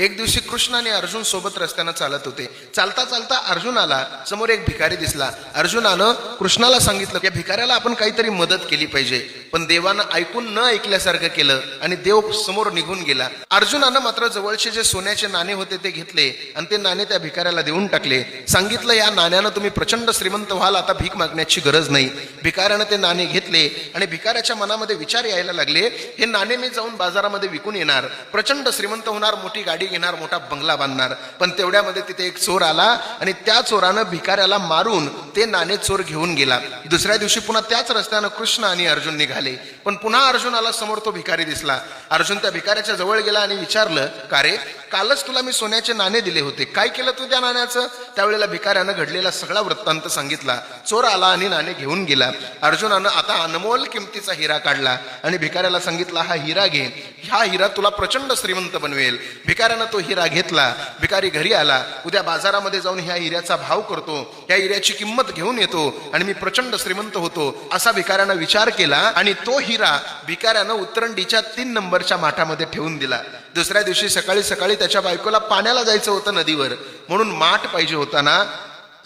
एक दिवशी कृष्ण आणि अर्जुन सोबत रस्त्यानं चालत होते. चालता चालता अर्जुनाला समोर एक भिकारी दिसला. अर्जुनानं कृष्णाला सांगितलं की भिकाऱ्याला आपण काहीतरी मदत केली पाहिजे, पण देवानं ऐकून न ऐकल्यासारखं केलं आणि देव समोर निघून गेला. अर्जुनानं मात्र जवळचे जे सोन्याचे नाणे होते ते घेतले आणि ते नाणे त्या भिकाऱ्याला देऊन टाकले. सांगितलं या नाण्यानं तुम्ही प्रचंड श्रीमंत व्हाल, आता भीक मागण्याची गरज नाही. भिकाऱ्यानं ते नाणे घेतले आणि भिकाऱ्याच्या मनामध्ये विचार यायला लागले, हे नाणे मी जाऊन बाजारामध्ये विकून येणार, प्रचंड श्रीमंत होणार, मोठी गाडी घेणार, मोठा बंगला बांधणार. पण तेवढ्यामध्ये तिथे एक चोर आला आणि त्या चोरानं भिकाऱ्याला मारून ते नाणे चोर घेऊन गेला. दुसऱ्या दिवशी पुन्हा त्याच रस्त्यानं कृष्ण आणि अर्जुन निघाले, पण पुन्हा अर्जुनाला समोर तो भिकारी दिसला. अर्जुन त्या भिकाऱ्याच्या जवळ गेला आणि विचारलं, का रे, कालच तुला मी सोन्याचे नाणे दिले होते, काय केलं तू त्या नाण्याचं? त्यावेळेला भिकाऱ्यानं घडलेला सगळा वृत्तांत सांगितला. चोर आला आणि नाणे घेऊन गेला. अर्जुनानं आता अनमोल किमतीचा हिरा काढला आणि भिकाऱ्याला सांगितला, हा हिरा घे, हा हिरा तुला प्रचंड श्रीमंत बनवेल. भिकाऱ्यानं तो हिरा घेतला. भिकारी घरी आला, उद्या बाजारामध्ये जाऊन ह्या हिऱ्याचा भाव करतो, ह्या हिऱ्याची किंमत घेऊन येतो आणि मी प्रचंड श्रीमंत होतो, असा भिकाऱ्यानं विचार केला आणि तो हिरा भिकाऱ्यानं उतरंडीच्या 3 नंबरच्या माठामध्ये ठेवून दिला. दुसऱ्या दिवशी सकाळी सकाळी त्याच्या बायकोला पाण्याला जायचं होतं नदीवर, म्हणून माठ पाहिजे होता ना.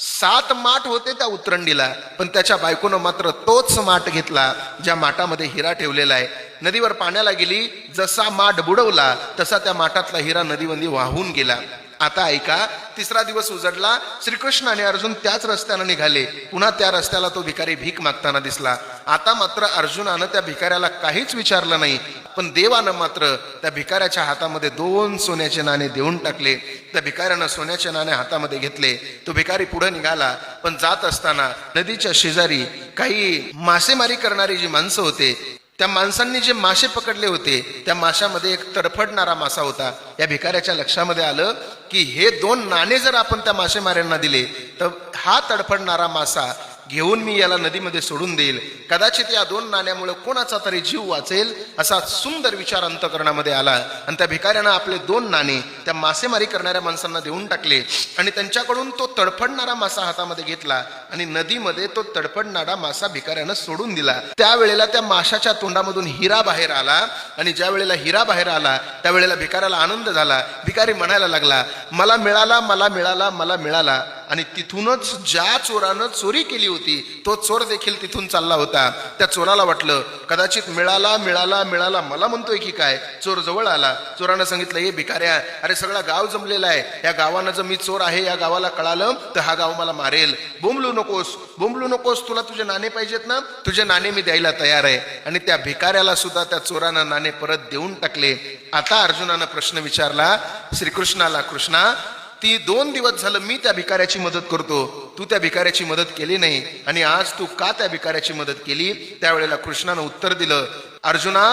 7 माठ होते त्या उतरंडीला, पण त्याच्या बायकोनं मात्र तोच माठ घेतला ज्या माठामध्ये हिरा ठेवलेला आहे. नदीवर पाण्याला गेली, जसा माठ बुडवला तसा त्या माठातला हिरा नदीमध्ये वाहून गेला. आता ऐका, तिसरा दिवस उजडला. श्रीकृष्ण आणि अर्जुन त्याच रस्त्यानं निघाले. पुन्हा त्या रस्त्याला तो भिकारी भीक मागताना दिसला. आता मात्र अर्जुनानं त्या भिकाऱ्याला काहीच विचारलं नाही, पण देवानं मात्र त्या भिकाऱ्याच्या हातामध्ये 2 सोन्याचे नाणे देऊन टाकले. त्या भिकाऱ्यानं सोन्याचे नाणे हातामध्ये घेतले. तो भिकारी पुढे निघाला, पण जात असताना नदीच्या शेजारी काही मासेमारी करणारी जी माणसं होते, त्या माणसांनी जे मासे पकडले होते त्या माशामध्ये एक तडफडणारा मासा होता. या भिकाऱ्याच्या लक्षामध्ये आलं की हे 2 नाणे जर आपण त्या मासेमाऱ्यांना दिले तर हा तडफडणारा मासा घेऊन मी याला नदीमध्ये सोडून देईल, कदाचित या 2 नाण्यामुळे कोणाचा तरी जीव वाचेल, असा सुंदर विचार अंतःकरणामध्ये आला. आणि त्या भिकाऱ्यानं आपले 2 नाणे त्या मासेमारी करणाऱ्या माणसांना देऊन टाकले आणि त्यांच्याकडून तो तडफडणारा मासा हातामध्ये घेतला आणि नदीमध्ये तो तडफडणारा मासा भिकाऱ्यानं सोडून दिला. त्यावेळेला त्या माशाच्या तोंडामधून हिरा बाहेर आला आणि ज्या वेळेला हिरा बाहेर आला त्यावेळेला भिकाऱ्याला आनंद झाला. भिकारी म्हणायला लागला, मला मिळाला, मला मिळाला, मला मिळाला. आणि तिथूनच ज्या चोरानं चोरी केली होती तो चोर देखील तिथून चालला होता. त्या चोराला वाटलं कदाचित मिळाला मिळाला मिळाला मला म्हणतोय की काय. चोर जवळ आला. चोरानं सांगितलं, हे भिकाऱ्या, अरे सगळा गाव जमलेला आहे, या गावानं जर मी चोर आहे या गावाला कळालं तर हा गाव मला मारेल. बोंबलू नकोस, बोंबलू नकोस, तुला तुझे नाणे पाहिजेत ना, तुझे नाणे मी द्यायला तयार आहे. आणि त्या भिकाऱ्याला सुद्धा त्या चोरानं नाणे परत देऊन टाकले. आता अर्जुनानं प्रश्न विचारला श्रीकृष्णाला, कृष्णा, ती 2 दिवस झालं मी त्या भिकाऱ्याची मदत करतो, तू त्या भिकाऱ्याची मदत केली नाही, आणि आज तू का त्या भिकाऱ्याची मदत केली? त्यावेळेला कृष्णानं उत्तर दिलं, अर्जुना,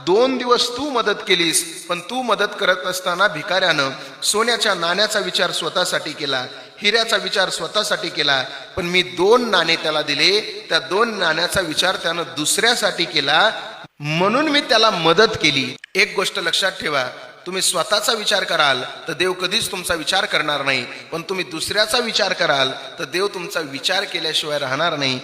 2 दिवस तू मदत केलीस, पण तू मदत करत असताना भिकाऱ्यानं सोन्याच्या नाण्याचा विचार स्वतःसाठी केला, हिऱ्याचा विचार स्वतःसाठी केला, पण मी 2 नाणे त्याला दिले, त्या 2 नाण्याचा विचार त्यानं दुसऱ्यासाठी केला, म्हणून मी त्याला मदत केली. एक गोष्ट लक्षात ठेवा, तुम्ही स्वतःचा विचार कराल तर देव कधीच तुमचा विचार करणार नाही, पण तुम्ही दुसऱ्याचा विचार कराल तर देव तुमचा विचार केल्याशिवाय राहणार नाही.